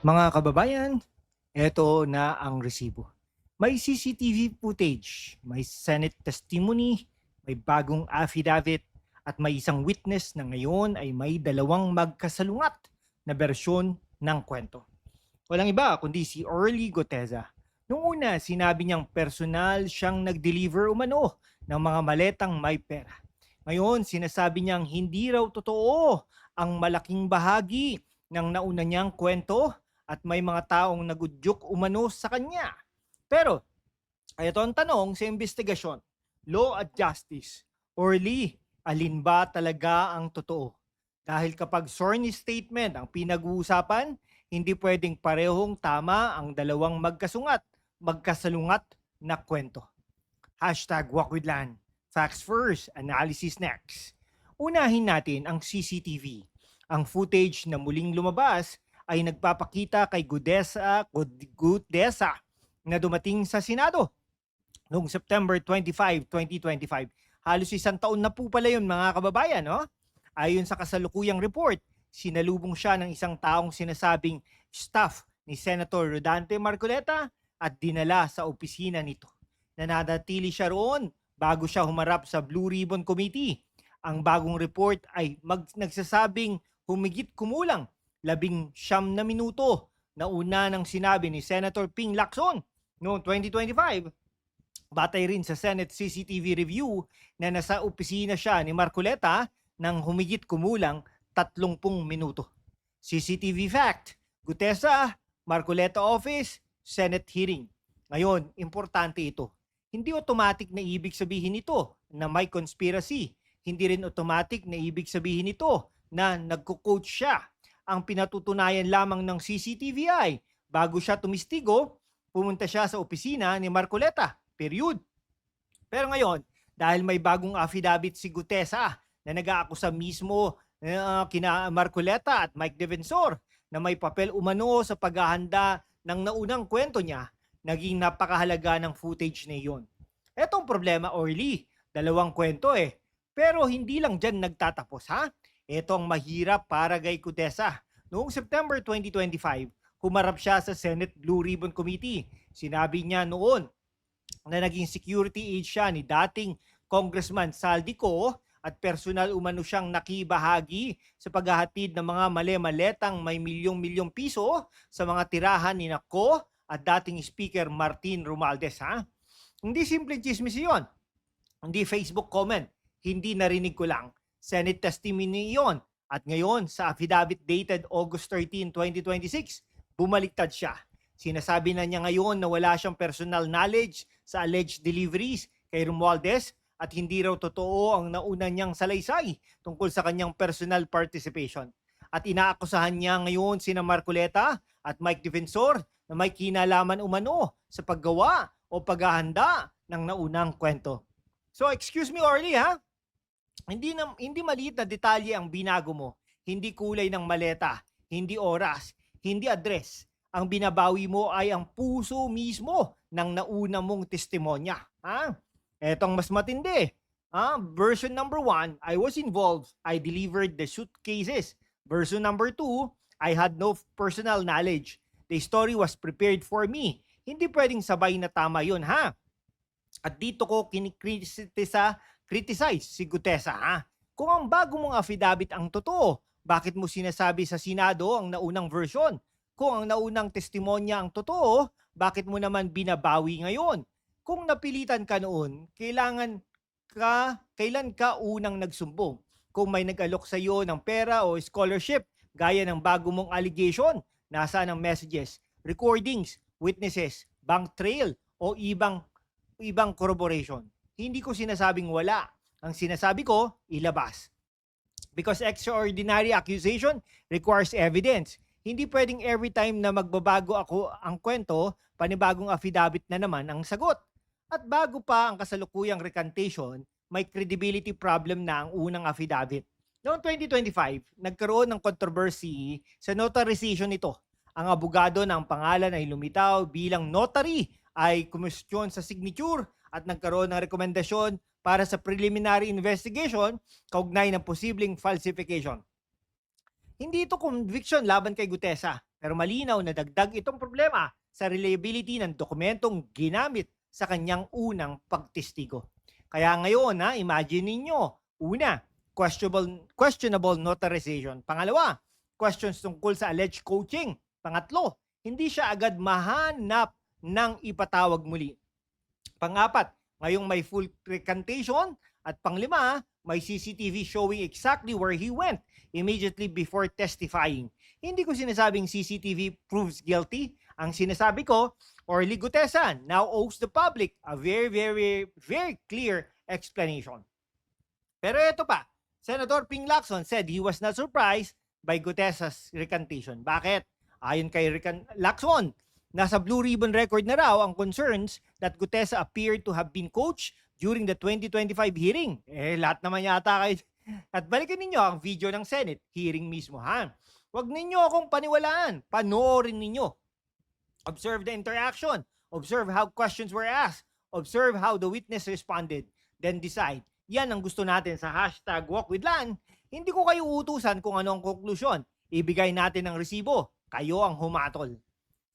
Mga kababayan, eto na ang resibo. May CCTV footage, may Senate testimony, may bagong affidavit, at may isang witness na ngayon ay may dalawang magkasalungat na bersyon ng kwento. Walang iba kundi si Orly Goteza. Noong una, sinabi niyang personal siyang nag-deliver umano ng mga maletang may pera. Ngayon, sinasabi niyang hindi raw totoo ang malaking bahagi ng nauna niyang kwento at may mga taong nagudyok umano sa kanya. Pero, ito ang tanong sa investigasyon, law at justice. Orly, alin ba talaga ang totoo? Dahil kapag sworn statement ang pinag-uusapan, hindi pwedeng parehong tama ang dalawang magkasalungat na kwento. #WalkWithLan. Facts first, analysis next. Unahin natin ang CCTV. Ang footage na muling lumabas ay nagpapakita kay Gudesa na dumating sa Senado noong September 25, 2025. Halos isang taon na po pala yun mga kababayan. No? Ayon sa kasalukuyang report, sinalubong siya ng isang taong sinasabing staff ni Senator Rodante Marcoleta at dinala sa opisina nito. Nananatili siya roon bago siya humarap sa Blue Ribbon Committee. Ang bagong report ay nagsasabing humigit kumulang 19 na minuto na una nang sinabi ni Senator Ping Lacson noong 2025. Batay rin sa Senate CCTV review na nasa opisina siya ni Marcoleta ng humigit kumulang 30 minuto. CCTV fact, Gutesa, Marcoleta office, Senate hearing. Ngayon, importante ito. Hindi automatic na ibig sabihin nito na may conspiracy. Hindi rin automatic na ibig sabihin nito na nagko-coach siya. Ang pinatutunayan lamang ng CCTV ay bago siya tumistigo, pumunta siya sa opisina ni Marcoleta. Period. Pero ngayon, dahil may bagong affidavit si Gutesa na nag-aakusa mismo kina Marcoleta at Mike Defensor na may papel umano sa paghahanda ng naunang kwento niya, naging napakahalaga ng footage na iyon. Etong problema, Orly, dalawang kwento eh. Pero hindi lang dyan nagtatapos ha. Etong mahirap para kay Gutesa. Noong September 2025, humarap siya sa Senate Blue Ribbon Committee. Sinabi niya noon na naging security aide siya ni dating Congressman Saldico at personal umano siyang nakibahagi sa paghahatid ng mga male-maletang may milyong-milyong piso sa mga tirahan ni Nako at dating Speaker Martin Romualdez. Ha? Hindi simple chismis yun. Hindi Facebook comment. Hindi narinig ko lang. Senate testimony yon. At ngayon, sa affidavit dated August 13, 2026, bumaliktad siya. Sinasabi na niya ngayon na wala siyang personal knowledge sa alleged deliveries kay Romualdez at hindi raw totoo ang nauna niyang salaysay tungkol sa kanyang personal participation. At inaakusahan niya ngayon sina Marcoleta at Mike Defensor na may kinalaman umano sa paggawa o paghahanda ng naunang kwento. So excuse me Orly ha, hindi maliit na detalye ang binago mo. Hindi kulay ng maleta, hindi oras, hindi address. Ang binabawi mo ay ang puso mismo ng nauna mong testimonya. Ha? Etong mas matindi. Version number 1, I was involved. I delivered the suitcases. Version number 2, I had no personal knowledge. The story was prepared for me. Hindi pwedeng sabay na tama yun, ha? At dito ko criticize si Gutesa, ha? Kung ang bago mong affidavit ang totoo, bakit mo sinasabi sa Senado ang naunang version? Kung ang naunang testimonya ang totoo, bakit mo naman binabawi ngayon? Kung napilitan ka noon, kailan ka unang nagsumbong? Kung may nag-alok sa iyo ng pera o scholarship, gaya ng bago mong allegation, nasaan ang messages, recordings, witnesses, bank trail, o ibang corroboration? Hindi ko sinasabing wala. Ang sinasabi ko, ilabas. Because extraordinary accusation requires evidence. Hindi pwedeng every time na magbabago ako ang kwento, panibagong affidavit na naman ang sagot. At bago pa ang kasalukuyang recantation, may credibility problem na ang unang affidavit. Noong 2025, nagkaroon ng controversy sa notarization nito. Ang abogado ng pangalan ay lumitaw bilang notary ay kumestyon sa signature at nagkaroon ng rekomendasyon para sa preliminary investigation kaugnay ng posibleng falsification. Hindi ito conviction laban kay Gutesa. Pero malinaw na dagdag itong problema sa reliability ng dokumentong ginamit sa kanyang unang pagtestigo. Kaya ngayon, imagine ninyo, una, questionable notarization. Pangalawa, questions tungkol sa alleged coaching. Pangatlo, hindi siya agad mahanap ng ipatawag muli. Pangapat, ngayong may full recantation. At panglima, may CCTV showing exactly where he went immediately before testifying. Hindi ko sinasabing CCTV proves guilty. Ang sinasabi ko, Orly Gutesa now owes the public a very, very, very clear explanation. Pero ito pa, Senator Ping Lacson said he was not surprised by Gutesa's recantation. Bakit? Ayon kay Lacson, nasa Blue Ribbon Record na raw ang concerns that Gutesa appeared to have been coached during the 2025 hearing. Lahat naman yata kayo. At balikan ninyo ang video ng Senate hearing mismo, ha? Huwag ninyo akong paniwalaan. Panoorin ninyo. Observe the interaction. Observe how questions were asked. Observe how the witness responded. Then decide. Yan ang gusto natin sa hashtag #WalkWithLan. Hindi ko kayo utusan kung ano ang konklusyon. Ibigay natin ang resibo. Kayo ang humatol.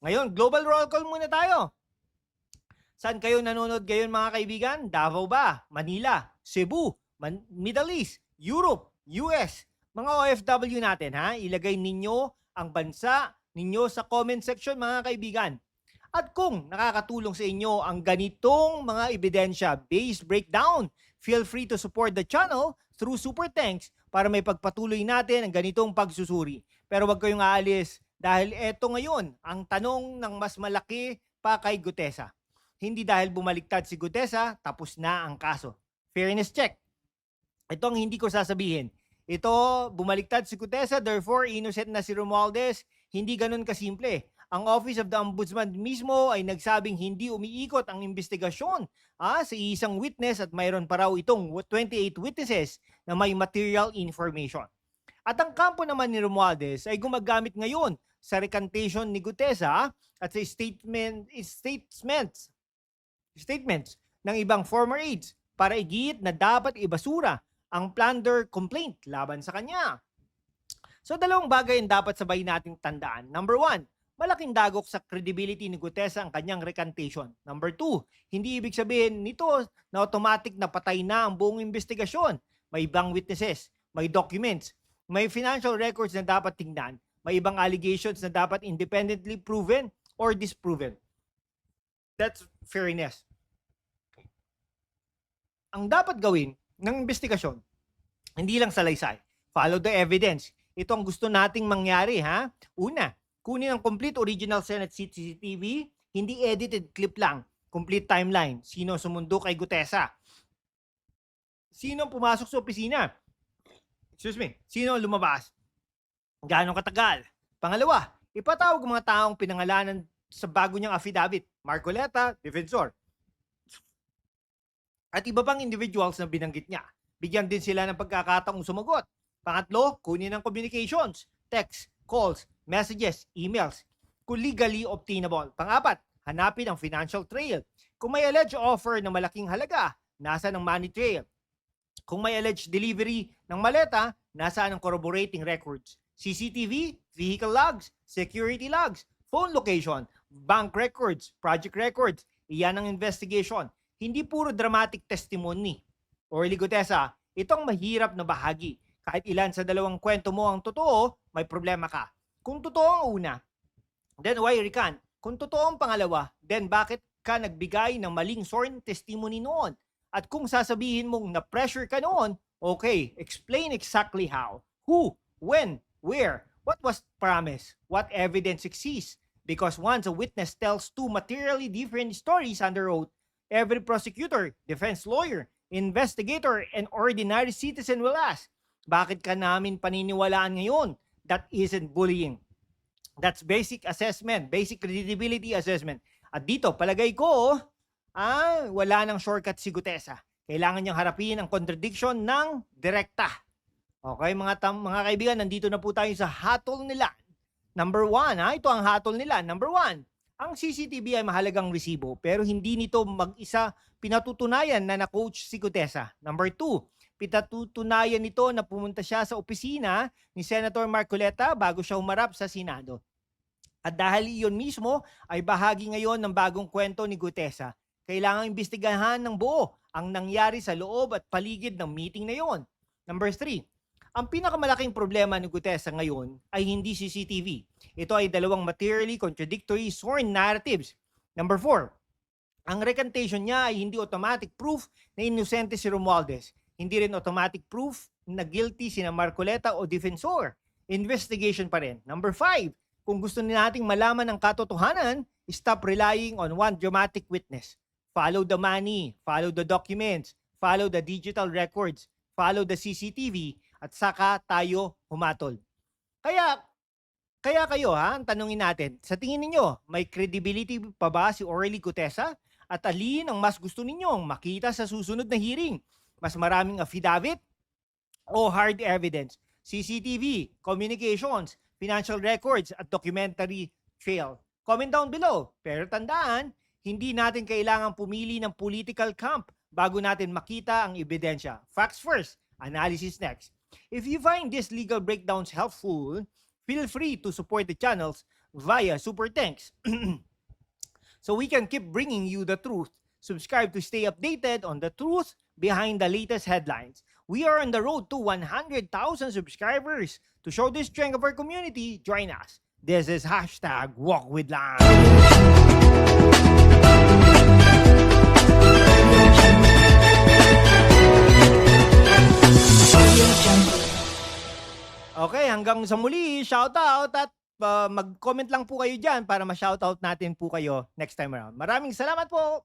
Ngayon, global roll call muna tayo. Saan kayo nanonood ngayon mga kaibigan? Davao ba? Manila? Cebu? Middle East? Europe? US? Mga OFW natin, ilagay ninyo ang bansa ninyo sa comment section mga kaibigan. At kung nakakatulong sa inyo ang ganitong mga ebidensya-based breakdown, feel free to support the channel through Super Thanks para may pagpatuloy natin ang ganitong pagsusuri. Pero wag kayong aalis dahil eto ngayon ang tanong ng mas malaki pa kay Gutesa. Hindi dahil bumaliktad si Gutesa, tapos na ang kaso. Fairness check. Ito ang hindi ko sasabihin. Ito, bumaliktad si Gutesa, therefore innocent na si Romualdez. Hindi ganun kasimple. Ang Office of the Ombudsman mismo ay nagsabing hindi umiikot ang investigasyon sa isang witness at mayroon pa raw itong 28 witnesses na may material information. At ang kampo naman ni Romualdez ay gumagamit ngayon sa recantation ni Gutesa at sa statements ng ibang former aides para igiit na dapat ibasura ang plunder complaint laban sa kanya. So dalawang bagay ang dapat sabay nating tandaan. Number 1, malaking dagok sa credibility ni Gutesa ang kanyang recantation. Number 2, hindi ibig sabihin nito na automatic na patay na ang buong investigasyon. May ibang witnesses, may documents, may financial records na dapat tingnan, may ibang allegations na dapat independently proven or disproven. That's fairness. Ang dapat gawin ng investigasyon, hindi lang salaysay. Follow the evidence. Ito ang gusto nating mangyari, Una, kunin ang complete original Senate CCTV, hindi edited clip lang. Complete timeline. Sino sumundo kay Gutesa? Sino pumasok sa opisina? Sino lumabas? Gaano katagal? Pangalawa, ipatawag ang mga taong pinangalanan sa bago niyang affidavit. Marcoleta, defensor. At iba pang individuals na binanggit niya. Bigyan din sila ng pagkakataong sumagot. Pangatlo, kunin ang communications, text, calls, messages, emails, kung legally obtainable. Pangapat, hanapin ang financial trail. Kung may alleged offer ng malaking halaga, nasa ng money trail. Kung may alleged delivery ng maleta, nasaan ang corroborating records? CCTV, vehicle logs, security logs, phone location, bank records, project records. Iyan ang investigation. Hindi puro dramatic testimony. Orly Gutesa, itong mahirap na bahagi. Kahit ilan sa dalawang kwento mo ang totoo, may problema ka. Kung totoo ang una, then why recant? Kung totoo ang pangalawa, then bakit ka nagbigay ng maling sworn testimony noon? At kung sasabihin mong na-pressure ka noon, okay, explain exactly how, who, when, where, what was promised, what evidence exists. Because once a witness tells two materially different stories under oath, every prosecutor, defense lawyer, investigator, and ordinary citizen will ask, bakit ka namin paniniwalaan ngayon? That isn't bullying. That's basic assessment, basic credibility assessment. At dito, palagay ko, wala nang shortcut si Gutesa. Kailangan niyang harapin ang contradiction ng direkta. Okay, mga kaibigan, nandito na po tayo sa hatol nila. Number 1, ito ang hatol nila. Number 1, ang CCTV ay mahalagang resibo pero hindi nito mag-isa pinatutunayan na na-coach si Gutesa. Number 2, pinatutunayan nito na pumunta siya sa opisina ni Senator Marcoleta bago siya humarap sa Senado. At dahil iyon mismo ay bahagi ngayon ng bagong kwento ni Gutesa, kailangang imbestigahan ng buo ang nangyari sa loob at paligid ng meeting na yon. Number 3, ang pinakamalaking problema ni Gutesa ngayon ay hindi CCTV. Ito ay dalawang materially contradictory sworn narratives. Number 4, ang recantation niya ay hindi automatic proof na inosente si Romualdez. Hindi rin automatic proof na guilty sina Marcoleta o defensor. Investigation pa rin. Number 5, kung gusto nating malaman ang katotohanan, stop relying on one dramatic witness. Follow the money, follow the documents, follow the digital records, follow the CCTV, at saka tayo humatol. Kaya kayo ang tanungin natin, sa tingin ninyo, may credibility pa ba si Orly Gutesa? At alin ang mas gusto ninyong makita sa susunod na hearing? Mas maraming affidavit o hard evidence? CCTV, communications, financial records at documentary trail. Comment down below. Pero tandaan, hindi natin kailangang pumili ng political camp bago natin makita ang ebidensya. Facts first, analysis next. If you find these legal breakdowns helpful, feel free to support the channels via Super Thanks. So we can keep bringing you the truth. Subscribe to stay updated on the truth behind the latest headlines. We are on the road to 100,000 subscribers. To show the strength of our community, join us. This is #WalkWithLang. Okay, hanggang sa muli, shoutout at mag-comment lang po kayo dyan para ma-shoutout natin po kayo next time around. Maraming salamat po!